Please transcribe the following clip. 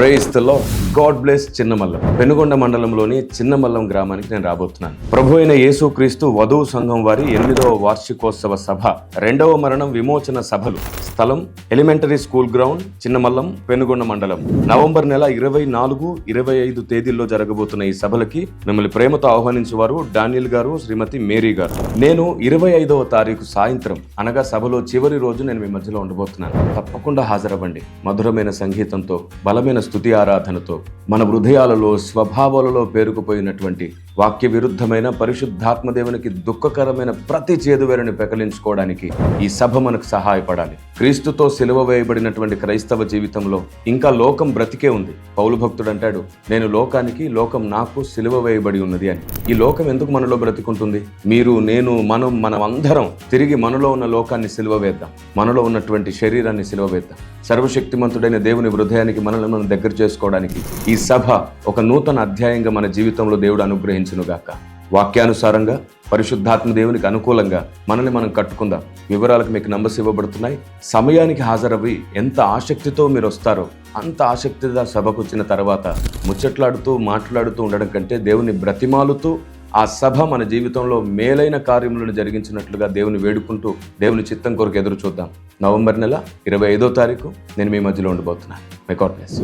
Praise the Lord. God bless Chinnamallam. Penugonda మండలంలోని చిన్నమల్లం గ్రామానికి నేను రాబోతున్నాను. ప్రభు అయిన యేసుక్రీస్తు వధువు సంఘం వారి 8వ వార్షికోత్సవ సభ, 2వ మరణం విమోచన సభలు. స్థలం ఎలిమెంటరీ స్కూల్ గ్రౌండ్, చిన్నమల్లం, పెనుగొండ మండలం. నవంబర్ నెల 24, 25 తేదీల్లో జరగబోతున్న ఈ సభలకి మిమ్మల్ని ప్రేమతో ఆహ్వానించేవారు డానియల్ గారు, శ్రీమతి మేరీ గారు. నేను 25వ తారీఖు సాయంత్రం అనగా సభలో చివరి రోజు నేను మీ మధ్యలో ఉండబోతున్నాను. తప్పకుండా హాజరవ్వండి. మధురమైన సంగీతంతో, బలమైన స్తుతి ఆరాధనతో, మన హృదయాలలో స్వభావాలలో పేరుకుపోయినటువంటి వాక్య విరుద్ధమైన పరిశుద్ధాత్మదేవునికి దుఃఖకరమైన ప్రతి చేదువేరుని పెకలించుకోవడానికి ఈ సభ మనకు సహాయపడాలి. క్రీస్తుతో సిలువ వేయబడినటువంటి క్రైస్తవ జీవితంలో ఇంకా లోకం బ్రతికే ఉంది. పౌలు భక్తుడు అంటాడు, నేను లోకానికి, లోకం నాకు సిలువ వేయబడి ఉన్నది అని. ఈ లోకం ఎందుకు మనలో బ్రతికుంటుంది? మీరు, నేను, మనం అందరం తిరిగి మనలో ఉన్న లోకాన్ని సిలువ వేద్దాం. మనలో ఉన్నటువంటి శరీరాన్ని సిలువ వేద్దాం. సర్వశక్తిమంతుడైన దేవుని హృదయానికి మనల్ని మనం దగ్గర చేసుకోవడానికి ఈ సభ ఒక నూతన అధ్యాయంగా మన జీవితంలో దేవుడు అనుగ్రహించునుగాక. వాక్యానుసారంగా, పరిశుద్ధాత్మ దేవునికి అనుకూలంగా మనల్ని మనం కట్టుకుందాం. వివరాలకు మీకు నంబర్స్ ఇవ్వబడుతున్నాయి. సమయానికి హాజరవి ఎంత ఆసక్తితో మీరు వస్తారో అంత ఆసక్తిగా సభకు వచ్చిన తర్వాత ముచ్చట్లాడుతూ మాట్లాడుతూ ఉండడం కంటే దేవుని బ్రతిమాలుతూ ఆ సభ మన జీవితంలో మేలైన కార్యములను జరిగించినట్లుగా దేవుని వేడుకుంటూ దేవుని చిత్తం కొరకు ఎదురు చూద్దాం. నవంబర్ నెల 25వ తారీఖు నేను మీ మధ్యలో ఉండబోతున్నాను. May God bless.